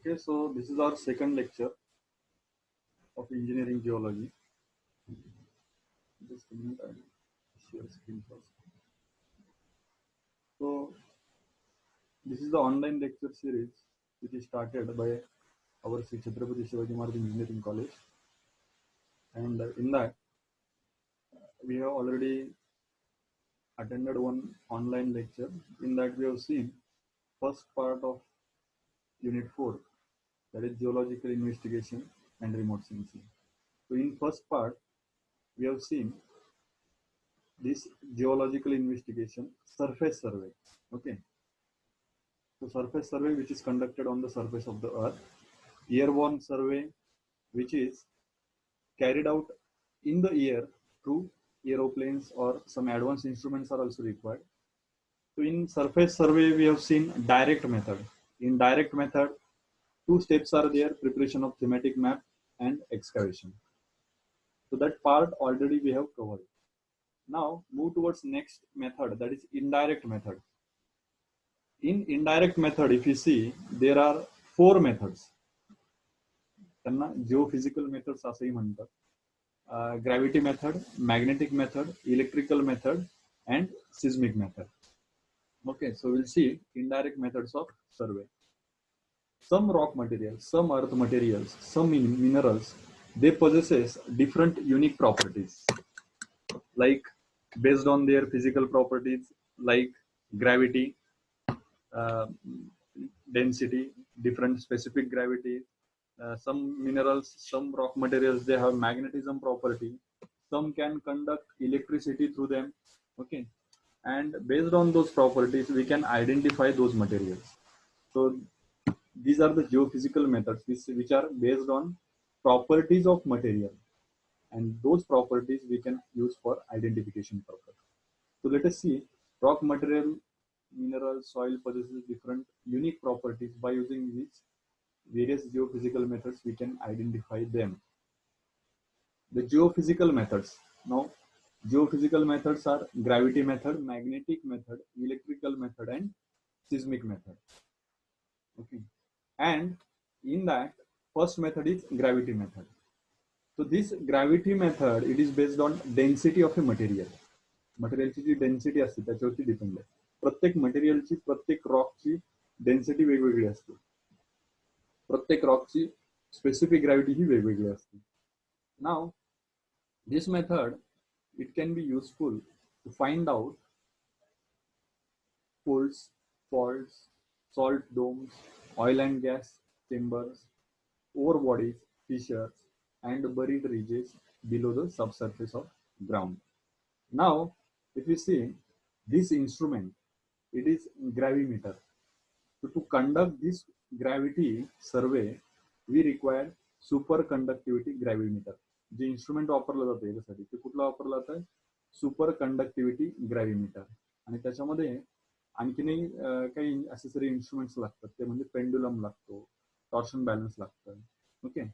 Okay, so this is our second lecture of engineering geology. Just a minute, I'll share screen first. So this is the online lecture series which is started by our Sri Chhatrapati Shivaji Maharaj Engineering College, and in that we have already attended one online lecture. In that we have seen first part of Unit 4, that is geological investigation and remote sensing. So in first part we have seen this geological investigation surface survey. Okay, so surface survey which is conducted on the surface of the earth, airborne survey which is carried out in the air through aeroplanes, or some advanced instruments are also required. So in surface survey we have seen direct method. In direct method, two steps are there: preparation of thematic map and excavation. So that part already we have covered. Now move towards next method, that is indirect method. In indirect method, if you see, there are four methods. त्यांना geophysical methods असंही म्हणतात. Gravity method, magnetic method, electrical method, and seismic method. Okay, so we'll see indirect methods of survey. Some rock materials, some earth materials, some minerals, they possess different unique properties, like based on their physical properties, like gravity, density, different specific gravity. Some minerals, some rock materials, they have magnetism property. Some can conduct electricity through them. Okay, and based on those properties, we can identify those materials. So these are the geophysical methods which are based on properties of material, and those properties we can use for identification purpose. So let us see rock material, mineral, soil possesses different unique properties, by using which various geophysical methods we can identify them. The geophysical methods. Now, geophysical methods are gravity method, magnetic method, electrical method, and seismic method. Okay, and in that first method is gravity method. So this gravity method, it is based on density of a material. मटेरियलची जी density असते त्याच्यावरती depend आहे. प्रत्येक मटेरियलची, प्रत्येक रॉकची density वेगवेगळी असते. प्रत्येक रॉकची स्पेसिफिक ग्रॅव्हिटी ही वेगवेगळी असते. Now this method, it can be useful to find out faults, salt domes, oil and gas chambers, ore bodies, fissures, and buried ridges below the subsurface of ground. Now, if you see this instrument, it is gravimeter. So to conduct this gravity survey, we require superconductivity gravimeter. जे instrument वापरलं जातं याच्यासाठी ते कुठलं वापरलं जातं? Superconductivity gravimeter. आणि त्याच्यामध्ये आणखीनही काही असेसरी इंस्ट्रुमेंट्स लागतात, ते म्हणजे पेंडुलम लागतो, टॉर्शन बॅलन्स लागतं. Okay,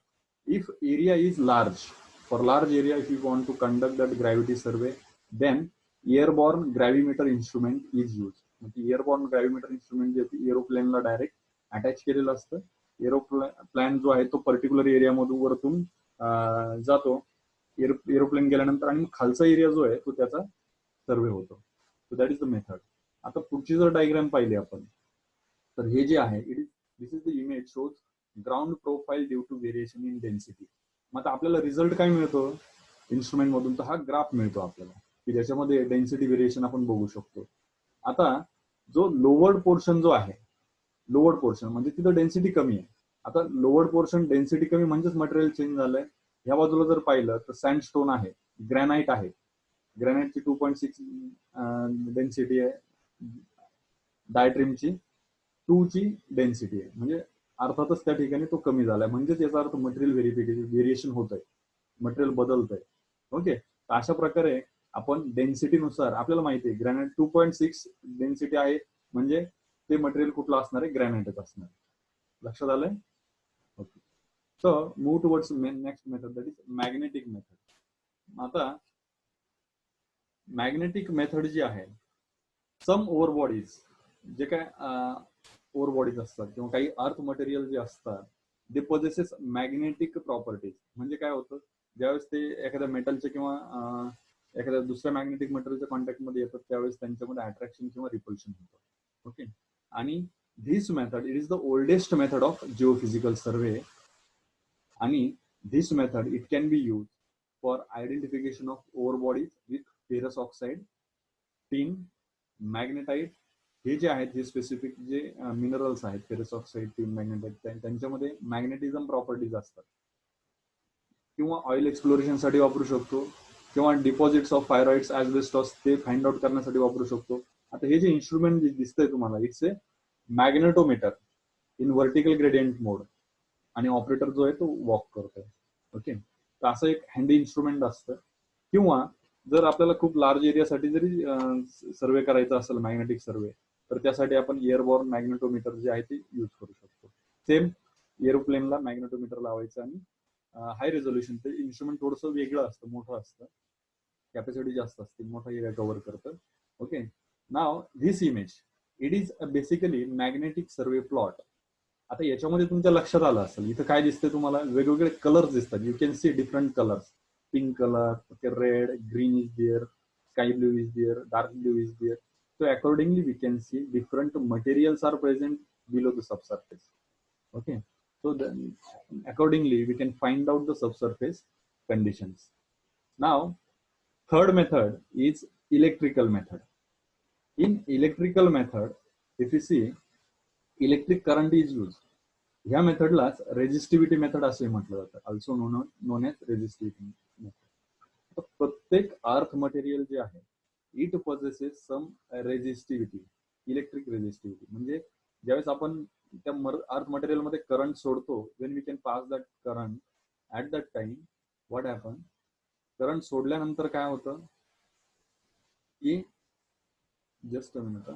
if area is large, for large area if you want to conduct that gravity survey, then airborne gravimeter instrument is use. म्हणजे एअरबॉर्न ग्रॅव्हिमीटर इंस्ट्रुमेंट जे एरोप्लेनला डायरेक्ट अटॅच केलेलं असतं. एरोप्लेन जो आहे तो पर्टिक्युलर एरियामधून वरतून जातो, एरोप्लेन गेल्यानंतर, आणि खालचा एरिया जो आहे तो त्याचा सर्वे होतो. So that is the method. आता पुढची जर डायग्राम पाहिली आपण, तर हे जे आहे, this is the image shows ground profile due to variation in density. मग आता आपल्याला रिझल्ट काय मिळतो इन्स्ट्रुमेंट मधून? तर हा ग्राफ मिळतो आपल्याला, की ज्याच्यामध्ये डेन्सिटी व्हेरिएशन आपण बघू शकतो. आता जो लोवर्ड पोर्शन जो आहे, लोवर्ड पोर्शन म्हणजे तिथं डेन्सिटी कमी आहे. आता लोवर्ड पोर्शन डेन्सिटी कमी म्हणजेच मटेरियल चेंज झालंय. ह्या बाजूला जर पाहिलं तर सँडस्टोन आहे, ग्रॅनाइट आहे. ग्रॅनाइटची 2.6 डेन्सिटी आहे, डायट्रिमची 2 ची डेन्सिटी आहे. म्हणजे अर्थातच त्या ठिकाणी तो कमी झालाय, म्हणजेच याचा अर्थ मटेरियल व्हेरिएशन होत आहे, मटेरियल बदलत आहे. ओके, तर अशा प्रकारे आपण डेन्सिटीनुसार, आपल्याला माहिती आहे ग्रॅनाइट 2.6 डेन्सिटी आहे, म्हणजे ते मटेरियल कुठलं असणार आहे? ग्रॅनाइटच असणार. लक्षात आलंय? Okay, so move towards next method, that is magnetic method. आता मॅग्नेटिक मेथड जी आहे, सम ओव्हर बॉडीज, जे काय ओर बॉडीज असतात किंवा काही अर्थ मटेरियल जे असतात दे पोजेसेस मॅग्नेटिक प्रॉपर्टीज. म्हणजे काय होतं, ज्यावेळेस ते एखाद्या मेटलच्या किंवा एखाद्या दुसऱ्या मॅग्नेटिक मटेरियलच्या कॉन्टॅक्टमध्ये येतात त्यावेळेस त्यांच्यामध्ये अट्रॅक्शन किंवा रिपल्शन होतं. ओके. आणि this method it is the oldest method of geophysical survey. आणि this method it can be use for identification of ore bodies with ferrous oxide, tin, magnetite. हे जे आहेत जे स्पेसिफिक जे मिनरल्स आहेत फेरस ऑक्साईड, टिन, मॅग्नेटाइट, त्यांच्यामध्ये magnetism properties असतात. किंवा ऑइल एक्सप्लोरेशन साठी वापरू शकतो किंवा डिपॉझिट्स ऑफ फायराइड्स, ॲस्बेस्टॉस ते फाइंड आउट करण्यासाठी वापरू शकतो. आता हे जे इन्स्ट्रुमेंट दिसतंय तुम्हाला it's a magnetometer in vertical gradient mode आणि ऑपरेटर जो आहे तो वॉक करतोय. ओके. तर असं एक हँडी इन्स्ट्रुमेंट असतं. किंवा जर आपल्याला खूप लार्ज एरियासाठी जरी सर्वे करायचा असेल मॅग्नेटिक सर्वे तर त्यासाठी आपण एअरबॉर्न मॅग्नेटोमीटर जे आहे ते यूज करू शकतो. सेम एरोप्लेनला मॅग्नेटोमीटर लावायचं आणि हाय रेझोल्युशन ते इन्स्ट्रुमेंट थोडंसं वेगळं असतं, मोठं असतं, कॅपॅसिटी जास्त असते, मोठा एरिया कव्हर करतं. Okay. Now this image it is basically magnetic survey plot. आता याच्यामध्ये तुमच्या लक्षात आलं असेल इथं काय दिसतंय तुम्हाला, वेगवेगळे कलर्स दिसतात. You can see different colours. Pink colour, okay, red, green is there, sky blue is there, dark blue is there. So accordingly, we can see different materials are present below the subsurface. Okay. So then, accordingly, we can find out the subsurface conditions. Now, third method is electrical method. In electrical method, if you see, electric current is used. ह्या मेथडलाच resistivity method असे म्हटलं जातं, also known as resistivity method. प्रत्येक earth material जे आहे it possesses some resistivity, electric resistivity. म्हणजे ज्यावेळेस आपण त्या अर्थ मटेरियल मध्ये करंट सोडतो, when we can pass that current at that time what happen, current सोडल्यानंतर काय होतं की just a minute,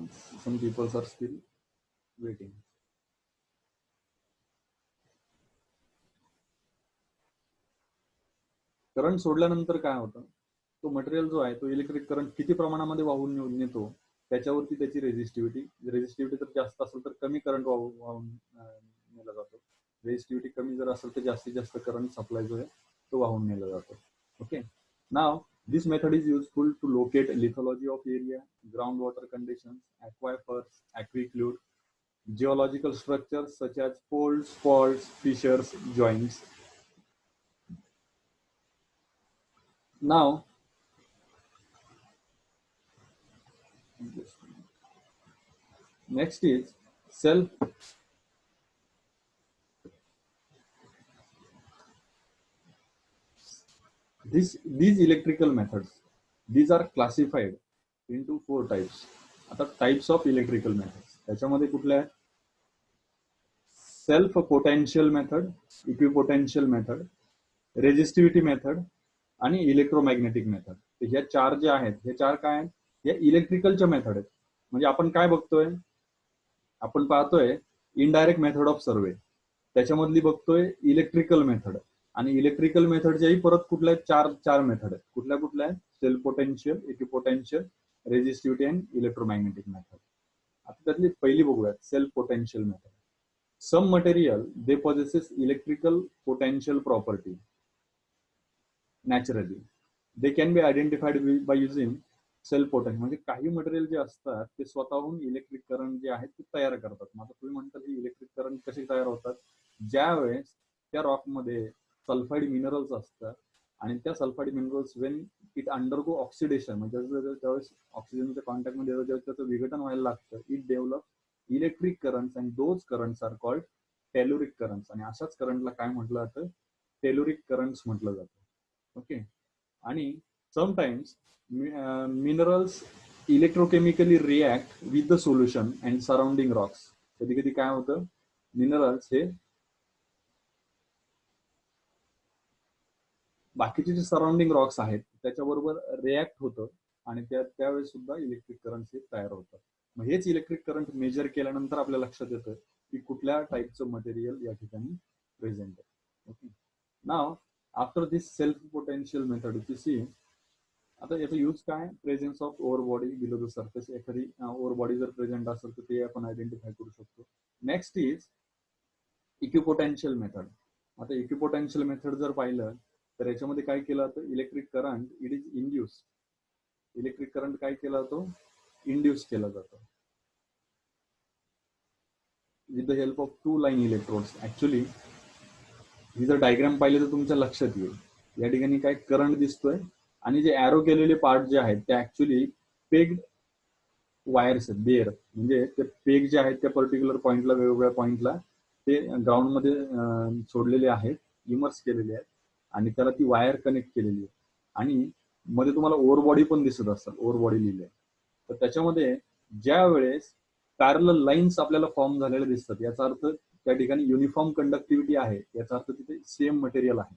some peoples are still waiting. Current सोडल्यानंतर काय होतं, तो मटेरियल जो आहे तो इलेक्ट्रिक करंट किती प्रमाणामध्ये वाहून नेतो त्याच्यावरती त्याची रेजिस्टिव्हिटी जर जास्त असेल तर कमी करंट वाहून नेला जातो. रेजिस्टिव्हिटी कमी जर असेल तर जास्तीत जास्त करंट सप्लाय जो आहे तो वाहून नेला जातो. Okay. Now this method is useful to locate lithology of area, ground water conditions, aquifers, aquiclude, geological structures such as folds, faults, fissures, joints. Now, next is self. These electrical methods, these are classified into 4 types. आता types of electrical methods त्याच्यामध्ये कुठल्या आहेत, self potential method, equipotential method, resistivity method आणि electromagnetic method. तर ह्या 4 जे आहेत हे 4 काय आहेत, या इलेक्ट्रिकलच्या मेथड आहेत. म्हणजे आपण काय बघतोय, आपण पाहतोय इनडायरेक्ट मेथड ऑफ सर्वे, त्याच्यामधली बघतोय इलेक्ट्रिकल मेथड. आणि इलेक्ट्रिकल मेथडच्याही परत कुठल्या चार मेथड आहेत. कुठल्या आहेत, self potential, equipotential, resistivity and electromagnetic method. आता त्यातली पहिली बघूयात, self potential method. Some material they possesses electrical potential property naturally. They can be identified by using self potential. म्हणजे काही मटेरियल जे असतात ते स्वतःहून इलेक्ट्रिक करंट जे आहे ते तयार करतात. मग आता तुम्ही म्हणता की इलेक्ट्रिक करंट कसे तयार होतात, ज्या वेळेस त्या रॉकमध्ये सल्फाईड मिनरल्स असतात आणि त्या sulphide minerals when it undergo oxidation, म्हणजे त्यावेळेस ऑक्सिजनच्या कॉन्टॅक्टमध्ये ज्यावेळेस त्याचं विघटन व्हायला लागतं, it develop electric currents and those currents are called telluric currents. आणि अशाच करंटला काय म्हटलं जातं, टेलुरिक करंट्स म्हटलं जातं. ओके. आणि sometimes minerals electrochemically react with the solution and surrounding rocks. कधी कधी काय होतं, मिनरल्स हे बाकीचे जे सराउंडिंग रॉक्स आहेत त्याच्याबरोबर रिॲक्ट होतं आणि त्यावेळेस सुद्धा इलेक्ट्रिक करंट हे तयार होतं. मग हेच इलेक्ट्रिक करंट मेजर केल्यानंतर आपल्या लक्षात येतं की कुठल्या टाईपचं मटेरियल या ठिकाणी प्रेझेंट आहे. Okay. Now after this self potential method, if you see, आता याचा यूज काय, presence of ore body below the surface, एखादी ओव्हर बॉडी जर प्रेझेंट असेल तर ते आपण आयडेंटिफाय करू शकतो. Next is equipotential method. आता इक्विपोटेन्शियल मेथड जर पाहिलं तर याच्यामध्ये काय केलं जातं, electric current it is induce, electric current काय केला जातो, इंड्यूस केला जातो with the help of 2 line electrodes. Actually ही जर डायग्राम पाहिले तर तुमच्या लक्षात येईल. या ठिकाणी काय करंट दिसतोय आणि जे ॲरो केलेले पार्ट जे आहेत ते ऍक्च्युली पेग्ड वायर्स आहेत, बेअर म्हणजे ते पेग जे आहेत त्या पर्टिक्युलर पॉइंटला, वेगवेगळ्या पॉइंटला ते ग्राउंड मध्ये सोडलेले आहेत, इमर्स केलेले आहेत आणि त्याला ती वायर कनेक्ट केलेली आहे. आणि मध्ये तुम्हाला ओव्हर बॉडी पण दिसत असेल, ओव्हर बॉडी लिहिलंय. तर त्याच्यामध्ये ज्या वेळेस पॅरलल लाईन्स आपल्याला फॉर्म झालेले दिसतात, याचा अर्थ त्या ठिकाणी युनिफॉर्म कंडक्टिव्हिटी आहे, याचा अर्थ तिथे सेम मटेरियल आहे.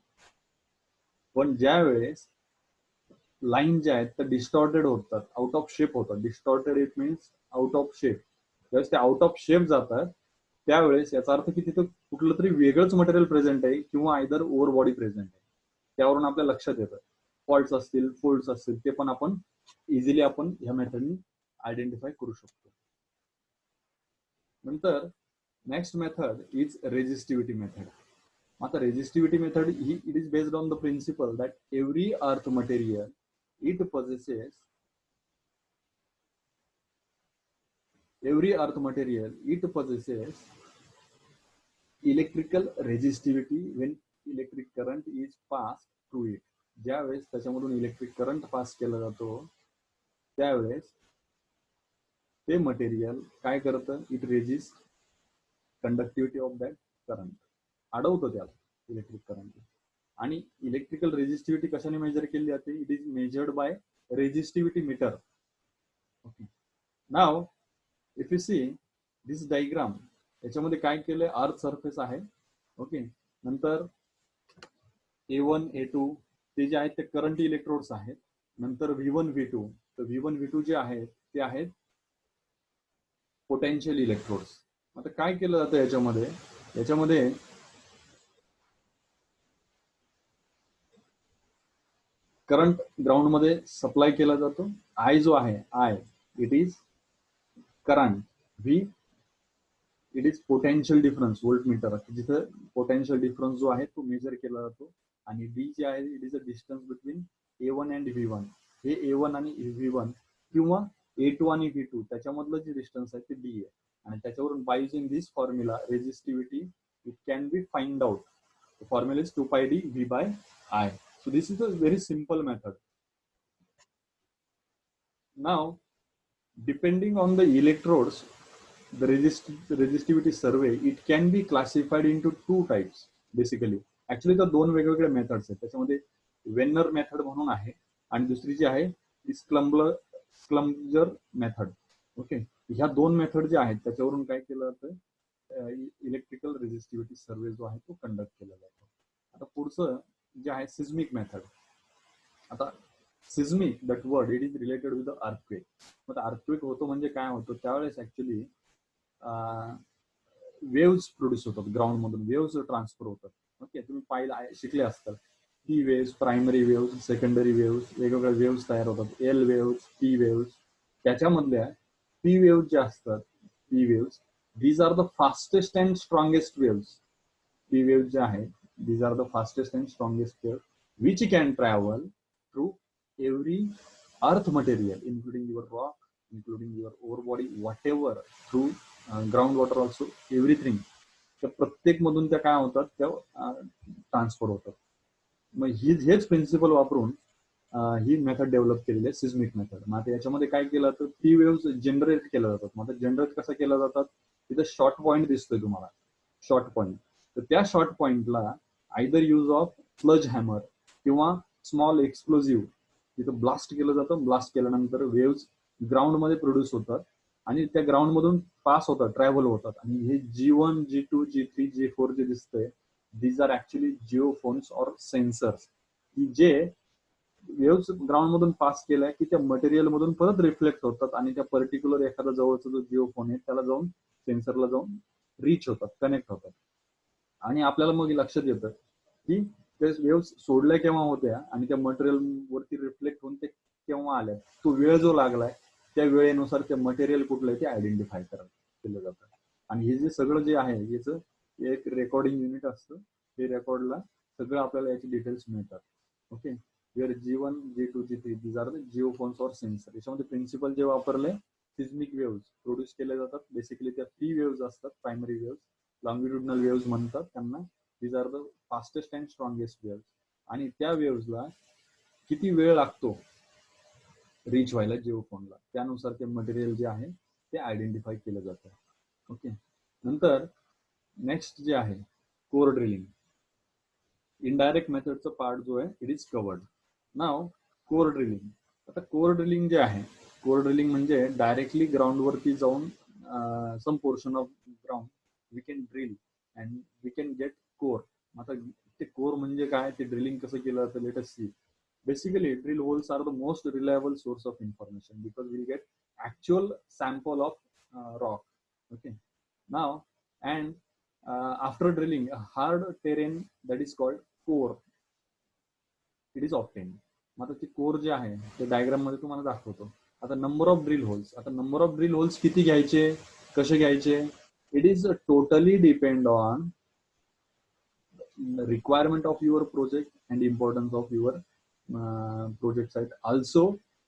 पण ज्या वेळेस लाईन ज्या आहेत त्या डिस्टॉर्टेड होतात, आउट ऑफ शेप होतात, distorted it means out of shape, ज्यावेळेस ते आउट ऑफ शेप जातात त्यावेळेस याचा अर्थ की तिथं कुठलं तरी वेगळंच मटेरियल प्रेझेंट आहे किंवा आयदर ओव्हर बॉडी प्रेझेंट आहे. त्यावरून आपल्या लक्षात येतं. फॉल्ट्स असतील, फोल्ड्स असतील, ते पण आपण इझिली आपण ह्या मेथडनी आयडेंटिफाय करू शकतो. नंतर next method is resistivity method. आता रेजिस्टिव्हिटी मेथड ही it is based on the principle that every earth material it possesses electrical resistivity when electric current is passed through it. ज्यावेळेस त्याच्यामधून इलेक्ट्रिक करंट पास केला जातो त्यावेळेस ते material काय करतं, it resist conductivity of that current, अडवतो त्याला इलेक्ट्रिक करंट. आणि इलेक्ट्रिकल रेजिस्टिव्हिटी कशाने मेजर केली जाते, it is measured by resistivity meter. Okay, now if you see this diagram, याच्यामध्ये काय केलंय, अर्थ सरफेस आहे. ओके, नंतर A1 A2 ते जे आहेत ते करंट इलेक्ट्रोड्स आहेत. नंतर V1 V2, तर V1 V2 जे आहेत ते आहेत पोटेन्शियल इलेक्ट्रोड्स. आता काय केलं जातं याच्यामध्ये करंट ग्राउंड मध्ये सप्लाय केला जातो. आय जो आहे, I it is current, V it is potential difference, volt meter, जिथे पोटेन्शियल डिफरन्स जो आहे तो मेजर केला जातो. आणि डी जे आहे it is a distance between A1 and V1. हे A1 आणि V1 किंवा A2 आणि V2 त्याच्यामधलं जे डिस्टन्स आहे ते डी आहे. आणि त्याच्यावरून by using this formula resistivity it can B find out. The formula is 2 pi d V by I. So this is a very simple method. Now, depending on the electrodes, the resistivity survey, it can be classified into 2 types basically. Actually तर दोन वेगवेगळे methods आहेत. त्याच्यामध्ये Vanern method म्हणून आहे आणि दुसरी जी आहे ती स्क्लम्जर मेथड. ओके, ह्या दोन मेथड जे आहेत त्याच्यावरून काय केलं जातं, इलेक्ट्रिकल रेजिस्टिव्हिटी सर्वे जो आहे तो कंडक्ट केला जातो. आता पुढचं जे आहे सिस्मिक मेथड. आता seismic that word it is related with the earthquake. मग अर्थक्वेक होतो म्हणजे काय होतं, त्यावेळेस ऍक्च्युली वेव्स प्रोड्यूस होतात, ग्राउंड मधून वेव्स ट्रान्सफर होतात. ओके, तुम्ही पाहिलं शिकले असतात P waves, primary waves, secondary waves, वेगवेगळ्या वेव्स तयार होतात, एल वेव्स, पी वेव्स. त्याच्यामधल्या पी वेव्स ज्या असतात, P waves these are the fastest and strongest waves. P waves जे आहेत these are the fastest and strongest waves which can travel through every earth material including your rock, including your ore body, whatever, through groundwater also, everything. तर प्रत्येक मधून त्या काय होतात, त्या transfer होतात. मग हेच प्रिन्सिपल वापरून ही मेथड डेव्हलप केलेली आहे, सिस्मिक मेथड. मग आता याच्यामध्ये काय केलं तर पी वेव्स जनरेट केल्या जातात. मग आता जनरेट कसं केल्या जातात, तिथे शॉर्ट पॉइंट दिसतोय तुम्हाला, शॉर्ट पॉइंट. तर त्या शॉर्ट पॉइंटला either use of plunge hammer किंवा स्मॉल एक्सप्लोजिव्ह तिथं ब्लास्ट केलं जातं. ब्लास्ट केल्यानंतर वेव्स ग्राउंड मध्ये प्रोड्यूस होतात आणि त्या ग्राउंड मधून पास होतात, ट्रॅव्हल होतात. आणि हे G1 G2 G3 G4 जे दिसतंय these are actually geophones or sensors, की जे वेव्स ग्राउंड मधून पास केलाय की त्या मटेरियल मधून परत रिफ्लेक्ट होतात आणि त्या पर्टिक्युलर एखादा जवळचा जो जिओफोन आहे त्याला जाऊन सेन्सरला जाऊन रीच होतात, कनेक्ट होतात. आणि आपल्याला मग लक्षात येतं की वेव्स सोडल्या केव्हा होत्या आणि त्या मटेरियल वरती रिफ्लेक्ट होऊन ते केव्हा आल्या, तो वेळ जो लागलाय त्या वेळेनुसार ते मटेरियल कुठलं आहे ते आयडेंटिफाय केलं जातं. आणि हे जे सगळं जे आहे याचं एक रेकॉर्डिंग युनिट असतं, हे रेकॉर्डला सगळं आपल्याला याचे डिटेल्स मिळतात. Okay, where G1, G2, G3 these are the geophones or sensor. याच्यामध्ये प्रिन्सिपल जे वापरले सिस्मिक वेव्स प्रोड्यूस केले जातात. बेसिकली त्या फ्री वेव्स असतात, प्रायमरी वेव्स, लॉंगिट्युडनल वेव्स म्हणतात त्यांना. These are the fastest and strongest waves. आणि त्या वेव्सला किती वेळ लागतो रीच व्हायला जिओफोनला, त्यानुसार ते मटेरियल जे आहे ते आयडेंटिफाय केलं जातं. ओके, नंतर नेक्स्ट जे आहे कोर ड्रिलिंग. इनडायरेक्ट मेथडचं पार्ट जो आहे it is covered. Now core drilling. आता कोर ड्रिलिंग जे आहे, कोर ड्रिलिंग म्हणजे डायरेक्टली ग्राउंडवरती जाऊन some portion of ground we can drill and we can get core. आता ते कोर म्हणजे काय, ते ड्रिलिंग कसं केलं जातं, let us see. Basically, drill holes are the most reliable source of information because we'll get actual sample of rock. Okay. Now, and after drilling, a hard terrain that is called core, it is obtained. आता ते core जे आहे ते diagram मध्ये तुम्हाला दाखवतो. आता number of drill holes. आता नंबर ऑफ ड्रिल होल्स किती घ्यायचे, कसे घ्यायचे, it is totally depend on requirement of your project and importance of your project site. Also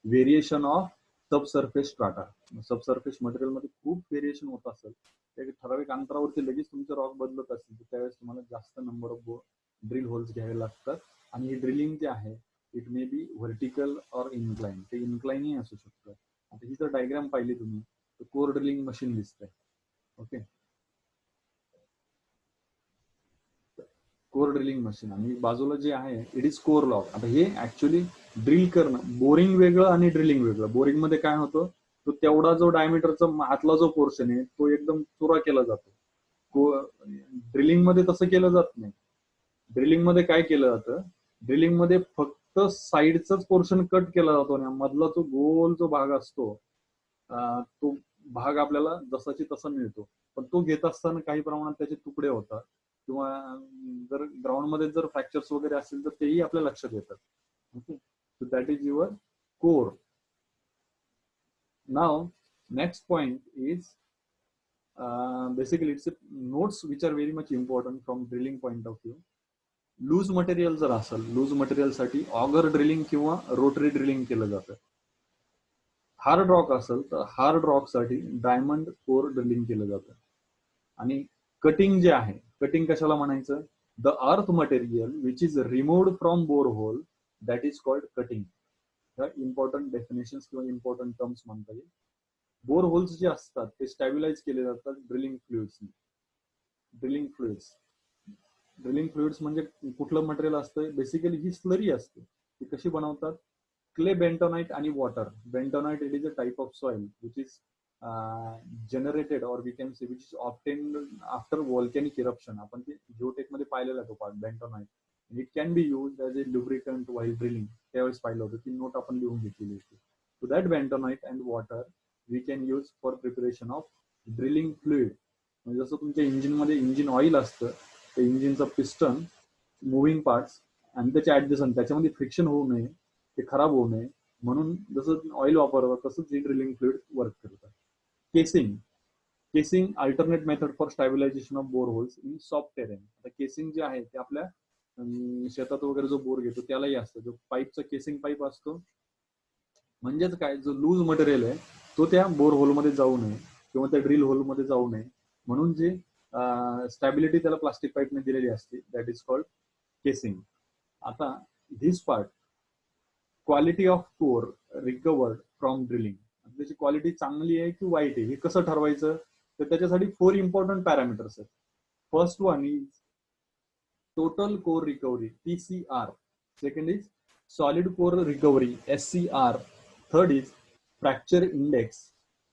variation of subsurface strata. Subsurface material मध्ये खूप व्हेरिएशन होत असेल, त्या ठराविक अंतरावरती लगेच तुमचे रॉक बदलत असेल तर त्यावेळेस तुम्हाला जास्त नंबर ऑफ ड्रिल होल्स घ्यावे लागतात. आणि हे ड्रिलिंग जे आहे it may be vertical or incline, ते इन्क्लाइनही असू शकतं. आता ही जर डायग्राम पाहिली तुम्ही तर कोर ड्रिलिंग मशीन दिसतंय. ओके, कोर ड्रिलिंग मशीन आणि बाजूला जे आहे इट इज कोर लॉग. आता हे ऍक्च्युअली ड्रिल करणं, बोरिंग वेगळं आणि ड्रिलिंग वेगळं. बोरिंग मध्ये काय होतं, तो तेवढा जो डायमीटरचा आतला जो पोर्शन आहे तो एकदम चुरा केला जातो. ड्रिलिंग मध्ये तसं केलं जात नाही. ड्रिलिंग मध्ये काय केलं जातं, ड्रिलिंग मध्ये फक्त साईडचाच पोर्शन कट केला जातो आणि मधला जो गोल जो भाग असतो तो भाग आपल्याला जसाची तसा मिळतो. पण तो घेत असताना काही प्रमाणात त्याचे तुकडे होतात किंवा जर ग्राउंड मध्ये जर फ्रॅक्चर्स वगैरे असतील तर तेही आपल्या लक्षात येतात. Okay, so that is your core. Now next point is basically it's notes which are very much important from drilling point of view. Loose material जर असेल, लूज मटेरियल साठी ऑगर ड्रिलिंग किंवा रोटरी ड्रिलिंग केलं जातं. Hard rock असेल तर hard rock साठी diamond core drilling केलं जातं. आणि कटिंग जे आहे, कटिंग कशाला म्हणायचं, the earth material which is removed from bore hole that is called cutting. Important definition किंवा इम्पॉर्टंट टर्म्स म्हणता येईल. बोर होल्स जे असतात ते स्टॅबिलाइज केले जातात ड्रिलिंग फ्लुइड्सने. ड्रिलिंग फ्लुइड्स, ड्रिलिंग फ्लुइड्स म्हणजे कुठलं मटेरियल असतं, बेसिकली ही स्लरी असते. ती कशी बनवतात, क्ले, बेंटोनाइट आणि water. Bentonite it is a type of soil which is generated or we can say which is obtained after volcanic eruption. आपण ते जिओटेक मध्ये पाहिलेला तो part bentonite. It can be used as a lubricant while drilling. त्यावेळेस पाहिलं होतं, ती note आपण लिहून घेतलेली होती. So that bentonite and water we can use for preparation of drilling fluid. म्हणजे जसं तुमच्या इंजिन मध्ये इंजिन ऑइल असतं, ते इंजिनचं पिस्टन, मुव्हिंग पार्ट्स आणि त्याचे ऍडजस्टमेंट, त्याच्यामध्ये फ्रिक्शन होऊ नये, ते खराब होऊ नये म्हणून जसं ऑइल वापरतात तसंच ही ड्रिलिंग फ्लुइड वर्क करतात. Casing, casing alternate method for stabilisation of bore holes in soft terrain. आता केसिंग जे आहे ते आपल्या शेतात वगैरे जो बोर घेतो त्यालाही असतं. जो पाईपचा केसिंग पाईप असतो, म्हणजेच काय, जो लूज मटेरियल आहे तो त्या बोर होलमध्ये जाऊ नये किंवा त्या ड्रिल होलमध्ये जाऊ नये म्हणून जे स्टॅबिलिटी त्याला प्लास्टिक पाईपने दिलेली असते दॅट इज कॉल्ड केसिंग. आता this part, quality of core recovered from drilling. त्याची क्वालिटी चांगली आहे की वाईट आहे हे कसं ठरवायचं, तर त्याच्यासाठी 4 इम्पॉर्टंट पॅरामीटर्स आहेत. First one is total core recovery TCR. Second is solid core recovery SCR. Third is fracture index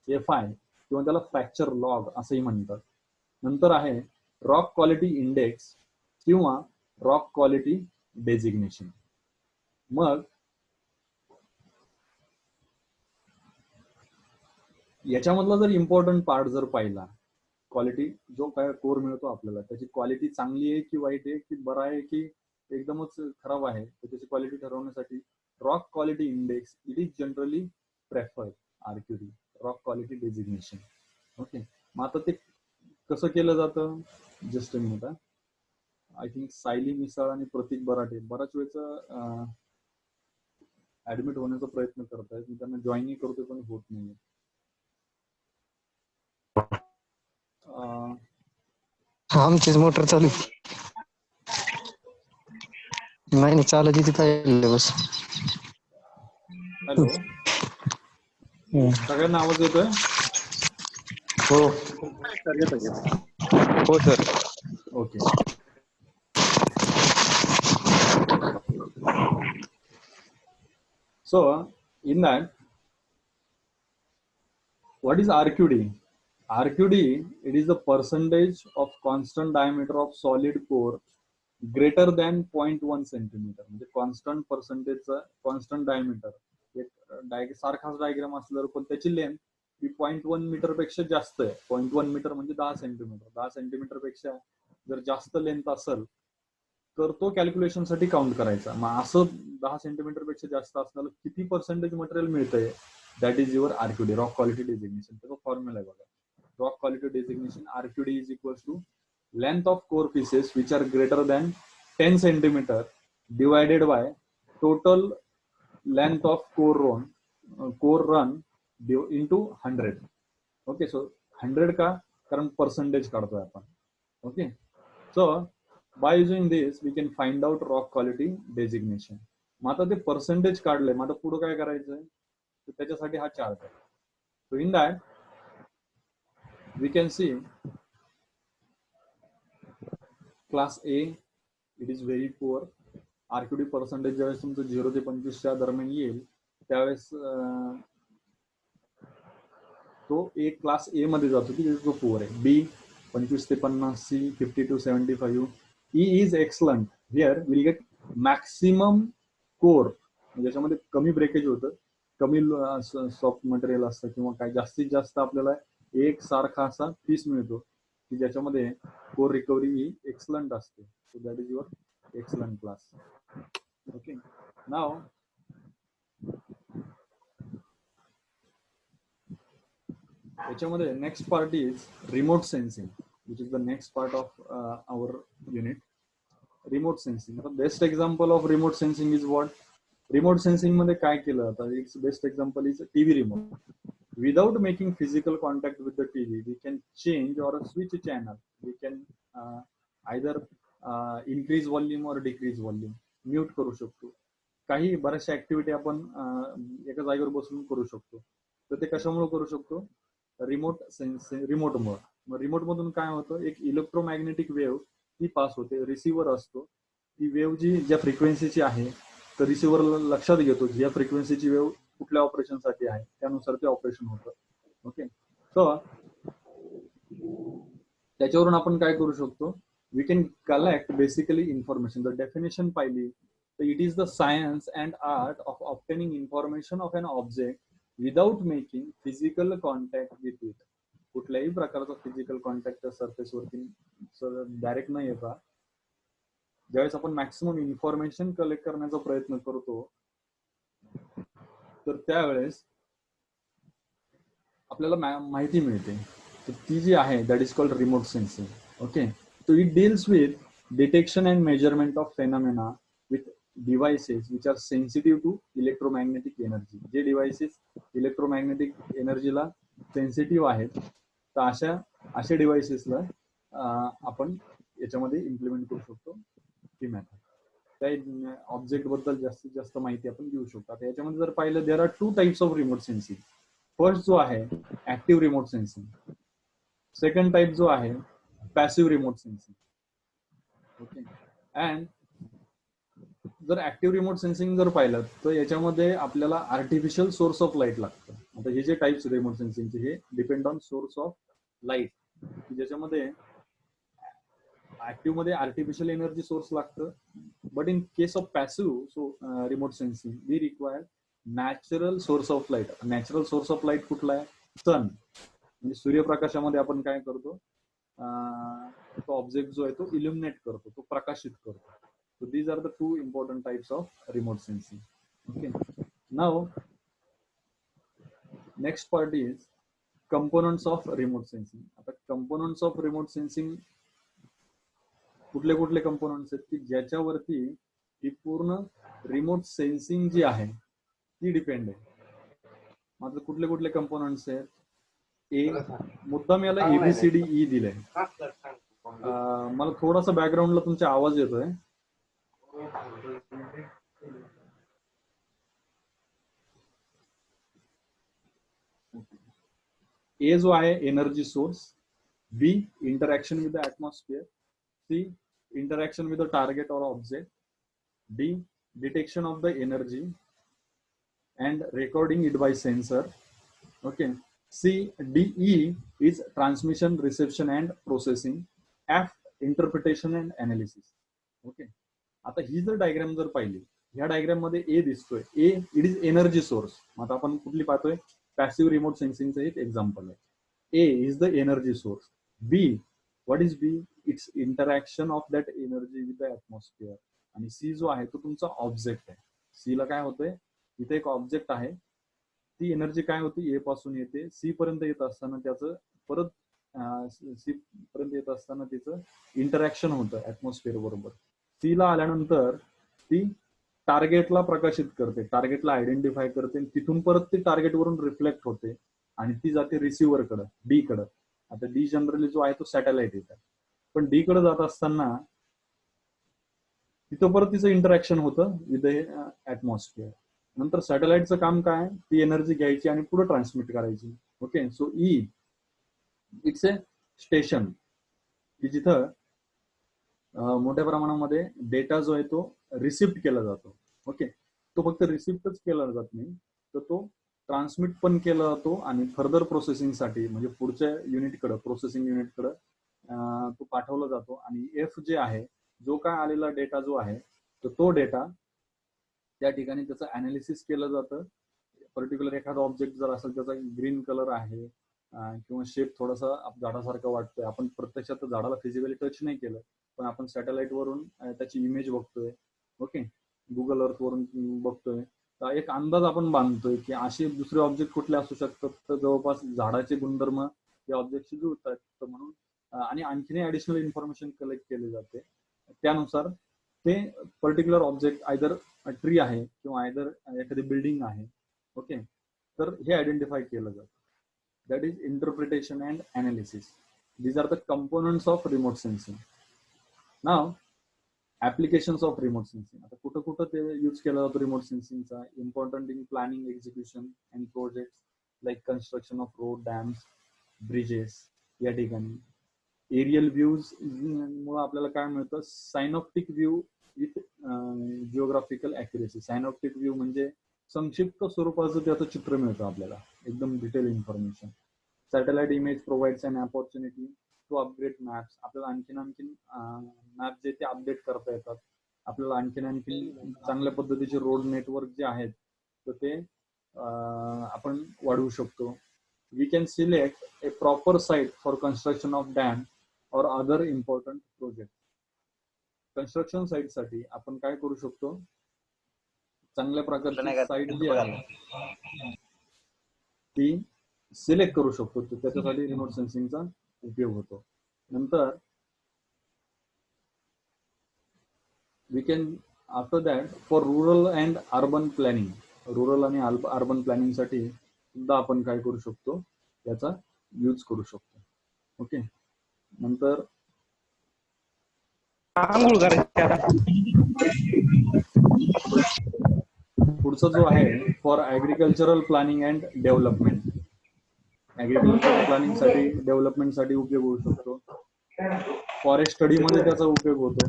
FI किंवा त्याला फ्रॅक्चर लॉग असंही म्हणतात. नंतर आहे रॉक क्वालिटी इंडेक्स किंवा रॉक क्वालिटी डेजिग्नेशन. मग याच्यामधला जर इम्पॉर्टंट पार्ट जर पाहिला, क्वालिटी जो काय कोर मिळतो आपल्याला त्याची क्वालिटी चांगली आहे की वाईट आहे की बरा आहे की एकदमच खराब आहे, तर त्याची क्वालिटी ठरवण्यासाठी rock quality index, it is generally preferred RQD, rock quality designation. Okay, मग आता ते कसं केलं जातं, just a minute. I think Sayali Misal आणि प्रतीक बराटे बऱ्याच वेळचा ऍडमिट होण्याचा प्रयत्न करतायत, मी त्यांना जॉईनही करतोय पण होत नाहीये. आमचीच मोटर चालू नाही चालत तिथे बस. हॅलो, सगळ्यांना आवाज येतोय? हो हो sir. Okay. So in that, what is RQD? RQD, it is the percentage of constant diameter of solid core greater than 0.1 centimetre. म्हणजे कॉन्स्टंट पर्सेंटेजचा कॉन्स्टंट डायमीटर एक सारखाच डायग्राम असल्यावर पण त्याची लेंथ ही 0.1 मीटर पेक्षा जास्त आहे. 0.1 मीटर म्हणजे 10 सेंटीमीटर. 10 सेंटीमीटर पेक्षा जर जास्त लेंथ असेल तर तो कॅल्क्युलेशन साठी काउंट करायचा. मग असं 10 सेंटीमीटर पेक्षा जास्त असणारं किती पर्सेंटेज मटेरियल मिळतंय, that is your RQD, rock quality designation. त्याचा फॉर्म्युला आहे बघा. Rock quality designation RQD is equals to length of core pieces which are greater than 10 centimetre divided by total length of core run into 100. Okay, so 100 का, कारण percentage काढतोय आपण. Okay, so by using this we can find out rock quality designation. मग आता ते percentage काढले, मग आता पुढे काय करायचंय, तर त्याच्यासाठी हा चार्ट आहे. So in that we can see class A, it is very poor. RQD percentage ज्यावेळेस तुमचं 0 ते 25च्या दरम्यान येईल त्यावेळेस तो ए क्लास ए मध्ये जातो की जो पुअर आहे. बी 25 ते 50, C 50 to 75, E is excellent. Here we'll get maximum core, ज्याच्यामध्ये कमी ब्रेकेज होतं, कमी सॉफ्ट मटेरियल असतं किंवा काय, जास्तीत जास्त आपल्याला एक सारखा असा पीस मिळतो की ज्याच्यामध्ये कोर रिकव्हरी ही एक्सलंट असते. So that is your excellent class. Okay, now याच्यामध्ये next part is remote sensing, which is the next part of our unit. Remote sensing. आता best example of remote sensing is what? Remote sensing मध्ये काय केलं जातं, it's best example is TV remote. Without making physical contact with the TV, we can change or switch channel. We can either increase volume or decrease volume. Mute करू शकतो. काही बऱ्याचशा activity आपण एका जागेवर बसून करू शकतो. तर ते कशामुळे करू शकतो? रिमोटमुळे. मग रिमोट मधून काय होतं, एक इलेक्ट्रोमॅग्नेटिक वेव्ह ती पास होते, रिसिव्हर असतो, ती वेव्ह जी ज्या फ्रिक्वेन्सीची आहे तर रिसिव्हर लक्षात घेतो ज्या फ्रिक्वेन्सीची वेव्ह कुठल्या ऑपरेशनसाठी आहे, त्यानुसार ते ऑपरेशन होतं. ओके, तर त्याच्यावरून आपण काय करू शकतो, we can collect basically information. The definition पाहिली तर it is the science and art of obtaining information of an object without making physical contact with it. कुठल्याही प्रकारचा फिजिकल कॉन्टॅक्ट त्या सरफेसवरती डायरेक्ट न येता ज्यावेळेस आपण मॅक्सिमम इन्फॉर्मेशन कलेक्ट करण्याचा प्रयत्न करतो तर त्यावेळेस आपल्याला माहिती मिळते. तर ती जी आहे that is called remote sensing. Okay, so it deals with detection and measurement of phenomena with devices which are sensitive to electromagnetic energy. जे डिव्हाइसेस इलेक्ट्रोमॅग्नेटिक एनर्जीला सेन्सिटिव्ह आहेत तर अशा डिव्हाइसेसला आपण याच्यामध्ये इम्प्लिमेंट करू शकतो ही मेथड. त्या ऑब्जेक्ट बद्दल जास्तीत जास्त माहिती आपण देऊ शकतो. आता याच्यामध्ये जर पाहिलं, there are 2 types of remote sensing. First जो आहे active remote sensing. Second type जो आहे passive remote sensing. Okay, and जर ऍक्टिव्ह रिमोट सेन्सिंग जर पाहिलं तर याच्यामध्ये आपल्याला आर्टिफिशियल सोर्स ऑफ लाईट लागतं. आता हे जे टाइप्स रिमोट सेन्सिंगचे हे depend on source of light, ज्याच्यामध्ये ऍक्टिव्ह मध्ये आर्टिफिशियल एनर्जी सोर्स लागतं. But in case of passive remote sensing we require natural source of light. Natural source of light कुठला आहे? सन. म्हणजे सूर्यप्रकाशामध्ये आपण काय करतो, तो ऑब्जेक्ट जो आहे तो इल्युमिनेट करतो, तो प्रकाशित करतो. So these are the 2 important types of remote sensing. Okay. Now, next part is components of remote sensing. आता components of remote sensing कुठले कुठले कंपोनंट्स आहेत की ज्याच्यावरती ही पूर्ण रिमोट सेन्सिंग जी आहे ती डिपेंड आहे. माझं कुठले कुठले कंपोनंट्स आहेत? ए, मुद्दाम याला एबीसीडी ई दिलंय. मला थोडासा बॅकग्राऊंडला तुमचा आवाज येतोय. ए जो आहे energy source, B interaction with the atmosphere, C interaction with the target or object, D detection of the energy and recording it by sensor. Okay. C, D, E is transmission, reception and processing. F, interpretation and analysis. Okay. आता ही जर diagram जर पाहिली, ह्या diagram मध्ये ए दिसतोय. ए it is energy source. आता आपण कुठली पाहतोय? पॅसिव्ह रिमोट सेन्सिंगचं एक एक्झाम्पल आहे. A is the energy source. B, what is B? It's interaction of that energy with the atmosphere. आणि सी जो आहे तो तुमचा ऑब्जेक्ट आहे. सी ला काय होतंय? इथे एक ऑब्जेक्ट आहे, ती एनर्जी काय होती? ए पासून येते, सी पर्यंत येत असताना त्याचं परत सी पर्यंत येत असताना तिचं इंटरॅक्शन होतं ऍटमॉस्फिअर बरोबर. सी ला आल्यानंतर ती टार्गेटला प्रकाशित करते, टार्गेटला आयडेंटिफाय करते, तिथून परत ती टार्गेटवरून रिफ्लेक्ट होते आणि ती जाते रिसिव्हरकडं, डी कडं. आता डी जनरली जो आहे तो सॅटेलाइट येतात, पण डी कडे जात असताना तिथं परत तिचं इंटरॅक्शन होतं विथ द ऍटमॉस्फिअर. नंतर सॅटेलाइटचं काम काय? ती एनर्जी घ्यायची आणि पुढे ट्रान्समिट करायची. Okay. So E it's a station की जिथं मोठ्या प्रमाणामध्ये डेटा जो आहे तो रिसिप्ट केला जातो. ओके. तो फक्त रिसिप्टच केला जात नाही, तर तो ट्रान्समिट पण केला जातो आणि फर्दर प्रोसेसिंगसाठी म्हणजे पुढच्या युनिटकडे, प्रोसेसिंग युनिटकडे तो पाठवला जातो. आणि एफ जे आहे, जो काय आलेला डेटा जो आहे, तर तो डेटा त्या ठिकाणी त्याचं अनालिसिस केलं जातं. पर्टिक्युलर एखादा ऑब्जेक्ट जर असेल, त्याचा ग्रीन कलर आहे किंवा शेप थोडासा झाडासारखं वाटतोय, आपण प्रत्यक्षात झाडाला फिजिकली टच नाही केलं, पण आपण सॅटेलाइट वरून त्याची इमेज बघतोय. ओके. गुगल अर्थ वरून बघतोय, तर एक अंदाज आपण बांधतोय की असे दुसरे ऑब्जेक्ट कुठले असू शकतात. तर जवळपास झाडाचे गुणधर्म या ऑब्जेक्टशी जुळतात. तर म्हणून आणि आणखीनही ऍडिशनल इन्फॉर्मेशन कलेक्ट केली जाते. त्यानुसार ते पर्टिक्युलर ऑब्जेक्ट आयदर ट्री आहे किंवा आयदर एखादी बिल्डिंग आहे. ओके. तर हे आयडेंटिफाय केलं जातं. That is interpretation and analysis. These are the components of remote sensing. Now applications of remote sensing. आता कुठं कुठं ते यूज केला जातो रिमोट सेन्सिंगचा? Important in planning, execution and project like construction of road, dams, bridges. या ठिकाणी aerial views मुळे आपल्याला काय मिळतं? Synoptic view with geographical accuracy. Synoptic view म्हणजे संक्षिप्त स्वरूपाचं त्याचं चित्र मिळतं आपल्याला, एकदम detail information. Satellite image provides an opportunity to upgrade maps. आपल्याला आणखीन मॅप जे ते अपडेट करता येतात. आपल्याला आणखीन चांगल्या पद्धतीचे रोड नेटवर्क जे आहेत तर ते आपण वाढवू शकतो. We can select a proper site for construction of dam और other important project. Construction site साठी आपण काय करू शकतो? चांगल्या प्रकारची साईट जी आहे ती सिलेक्ट करू शकतो. त्याच्यासाठी रिमोट सेन्सिंगचा उपयोग होतो. नंतर we can after that for rural and urban planning. Rural आणि अर्बन प्लॅनिंग साठी सुद्धा आपण काय करू शकतो? त्याचा यूज करू शकतो. ओके. नंतर पुढचा जो आहे for agricultural planning and development. Agricultural planning साठी, डेव्हलपमेंट साठी उपयोग होऊ शकतो. फॉरेस्ट स्टडी मध्ये त्याचा उपयोग होतो.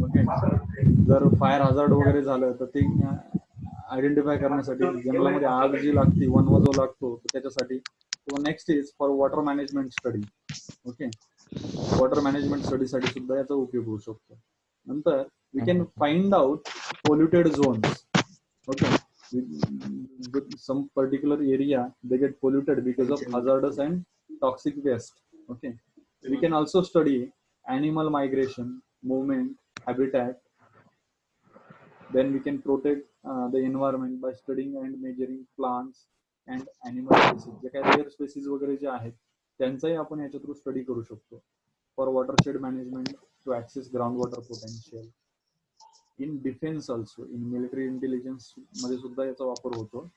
ओके. जर फायर हजार्ड वगैरे झालं तर ते आयडेंटिफाय करण्यासाठी, जंगलामध्ये आग जी लागते, वनवा जो लागतो, त्याच्यासाठी. किंवा next is for water management study. Okay. Water management स्टडीसाठी सुद्धा याचा उपयोग होऊ शकतो. नंतर we can find out polluted zones. Okay. some particular area they get polluted because of hazardous and toxic waste. Okay. We can also study animal migration, movement, habitat, Then we can protect the environment by studying and measuring plants and animal species. जे काही rare species वगैरे जे आहेत त्यांचाही आपण याच्या through study करू शकतो. For watershed management to access ground water potential. In defence also, in military intelligence मध्ये सुद्धा याचा वापर होतो.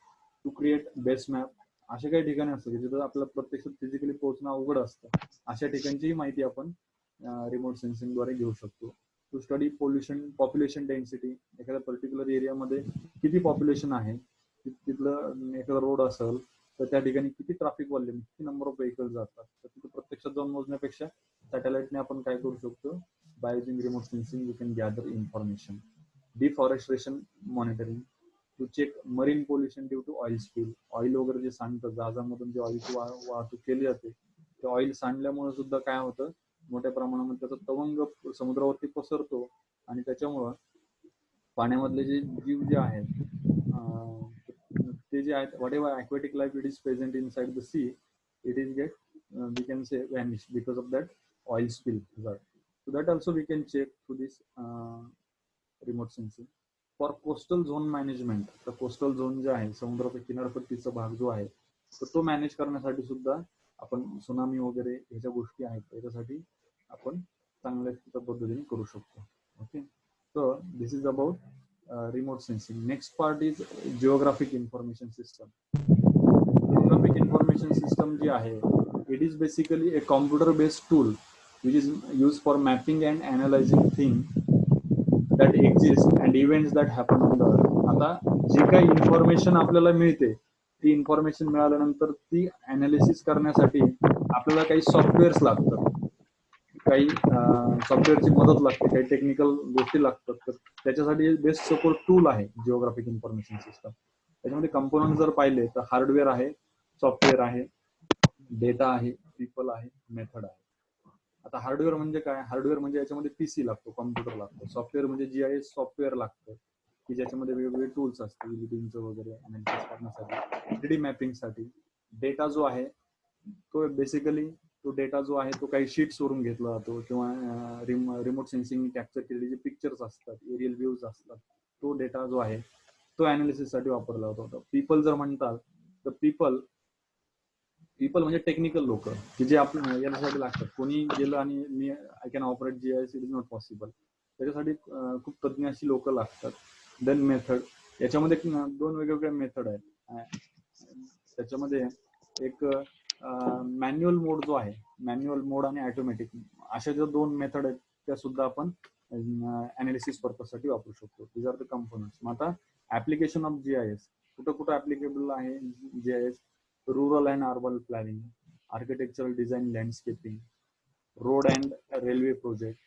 To create best map. अशा काही ठिकाणी असतं की जिथं आपल्याला प्रत्यक्षात फिजिकली पोहोचणं अवघड असतं, अशा ठिकाणचीही माहिती आपण रिमोट सेन्सिंगद्वारे घेऊ शकतो. To study pollution population density. एखाद्या पर्टिक्युलर एरियामध्ये किती पॉप्युलेशन आहे, तिथलं एखादा रोड असेल तर त्या ठिकाणी किती ट्रॅफिक व्हॉल्यूम, किती नंबर ऑफ व्हेकल जातात, तर तिथं प्रत्यक्षात जाऊन मोजण्यापेक्षा सॅटेलाइटने आपण काय करू शकतो, by using remote sensing you can gather information. Deforestation monitoring to check marine pollution due to oil spill. Oil वगैरे जे सांडतं जहाजामधून, जे ऑइलची वाहतूक केली जाते, ते ऑइल सांडल्यामुळे सुद्धा काय होतं, मोठ्या प्रमाणामध्ये त्याचा तवंग समुद्रावरती पसरतो आणि त्याच्यामुळं पाण्यामधले जे जीव जे आहेत ते जे आहेत, what ever aquatic life it is present inside the sea, it is get we can say vanish because of that oil spill. So that also we can check through this remote sensing. For coastal zone management. तर coastal zone जे आहे, समुद्राचा किनारपट्टीचा भाग जो आहे, तर तो manage करण्यासाठी सुद्धा आपण सुनामी वगैरे ह्याच्या गोष्टी आहेत, त्याच्यासाठी आपण चांगल्या पद्धतीने करू शकतो. Okay, so this is about remote sensing. Next part is geographic information system. Geographic information system जी आहे, it is basically a computer based tool which is used for mapping and analyzing things that exist and events that happen on the earth. आता जी काही information आपल्याला मिळते, ती information मिळाल्यानंतर ती analysis करण्यासाठी आपल्याला काही सॉफ्टवेअर्स लागतात, काही सॉफ्टवेअरची मदत लागते, काही टेक्निकल गोष्टी लागतात. तर त्याच्यासाठी बेस्ट सपोर्ट टूल आहे जिओग्राफिक इन्फॉर्मेशन सिस्टम. त्याच्यामध्ये कंपोनंट जर पाहिले तर हार्डवेअर आहे, सॉफ्टवेअर आहे, डेटा आहे, पीपल आहे, मेथड आहे. आता हार्डवेअर म्हणजे काय? हार्डवेअर म्हणजे याच्यामध्ये पीसी लागतो, कॉम्प्युटर लागतो. सॉफ्टवेअर म्हणजे जीआयएस सॉफ्टवेअर लागतं, की ज्याच्यामध्ये वेगवेगळे टूल्स असतात, एडिटिंगचं वगैरे अनालिसिस करण्यासाठी, 3D मॅपिंगसाठी. डेटा जो आहे तो बेसिकली, तो डेटा जो आहे तो काही शीट्स वरून घेतला जातो, किंवा रिमोट सेन्सिंग कॅप्चर केलेले जे पिक्चर्स असतात, एरियल व्ह्यूज असतात, तो डेटा जो आहे तो अनालिसिस साठी वापरला जातो. पीपल जर म्हणतात तर पीपल म्हणजे टेक्निकल लोक, की जे आपल्या याच्यासाठी लागतात. कोणी गेलं आणि मी I can operate GIS, it is not possible. त्याच्यासाठी खूप तज्ञ अशी लोक लागतात. देन मेथड, याच्यामध्ये 2 वेगवेगळ्या मेथड आहेत. त्याच्यामध्ये एक मॅन्युअल मोड जो आहे, मॅन्युअल मोड आणि ऑटोमॅटिक, अशा ज्या 2 मेथड आहेत त्या सुद्धा आपण अनालिसिस पर्पजसाठी वापरू शकतो. These are the components. मग आता ऍप्लिकेशन ऑफ जीआयएस कुठं कुठं ऍप्लिकेबल आहे GIS? Rural and urban planning, architectural design, landscaping, road and railway project,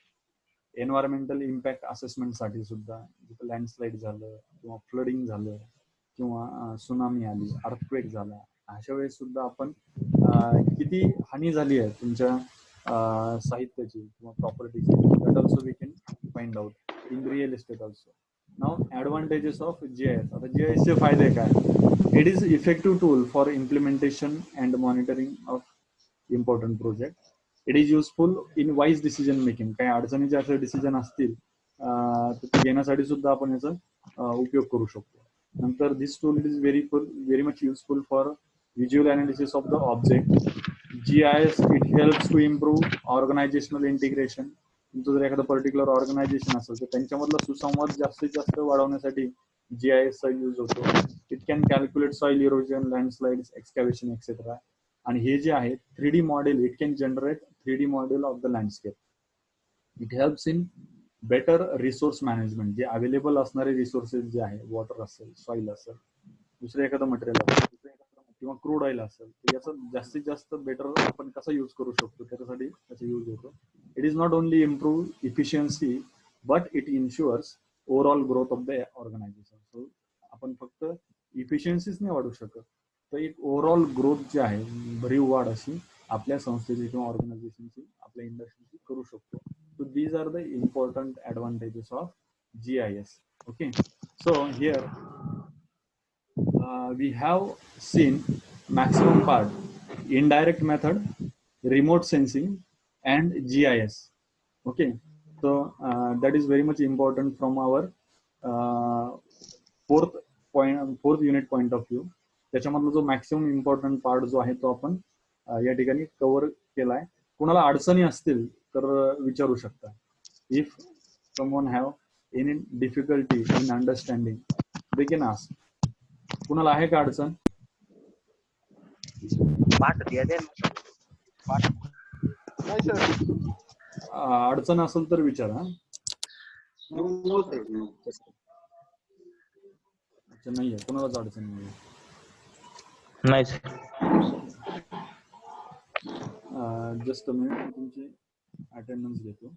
environmental impact assessment साठी सुद्धा, जिथं लँडस्लाईड झालं किंवा फ्लडिंग झालं किंवा सुनामी आली, अर्थक्वेक झाला, अशा वेळेस सुद्धा आपण किती हानी झाली आहे तुमच्या साहित्याची किंवा प्रॉपर्टीची, that also we can find out in real estate also. Now advantages of GIS. आता जीआयएस चे फायदे काय? It is effective tool for implementation and monitoring of important project. It is useful in wise decision making. काही अडचणीचे असे decision असतील ते घेण्यासाठी सुद्धा आपण याचा उपयोग करू शकतो. नंतर this tool it is very much useful for visual analysis of the object. GIS it helps to improve organisational integration. तुमचं जर एखादं पर्टिक्युलर ऑर्गनायझेशन असेल तर त्यांच्यामधला सुसंवाद जास्तीत जास्त वाढवण्यासाठी जीआयएस चा यूज होतो. It can calculate soil erosion, landslides, excavation etcetera. आणि हे जे आहे 3D model, it can generate 3D model of the landscape. It helps in better resource management. जे अवेलेबल असणारे रिसोर्सेस जे आहे, वॉटर असेल, सॉइल असेल, दुसरं एखादं मटेरियल असेल किंवा क्रूड ऑइल असेल, तर याचा जास्तीत जास्त बेटर आपण कसा यूज करू शकतो त्याच्यासाठी त्याचा यूज होतो. It is not only improve efficiency but it ensures overall growth of the organisation. So आपण फक्त इफिशियन्सीच नाही वाढू शकत, तर एक ओव्हरऑल ग्रोथ जी आहे, भरीव वाढ अशी आपल्या संस्थेची किंवा ऑर्गनायझेशनची, आपल्या इंडस्ट्रीची करू शकतो. So these are the important advantages of GIS. Okay, so here we have seen maximum part, indirect method, remote sensing, and GIS. Okay, so that is very much important from our fourth unit point of view त्याच्यामधला जो maximum important part जो आहे तो आपण या ठिकाणी cover केलाय. कुणाला अडचणी असतील तर विचारू शकता. If someone have any difficulty in understanding they can ask. कुणाला आहे का अडचण? अडचण असेल तर विचारा. अच्छा नाहीये, कुणालाच अडचण नाही. नाही सर. जस्ट मी तुमची अटेंडन्स घेतो.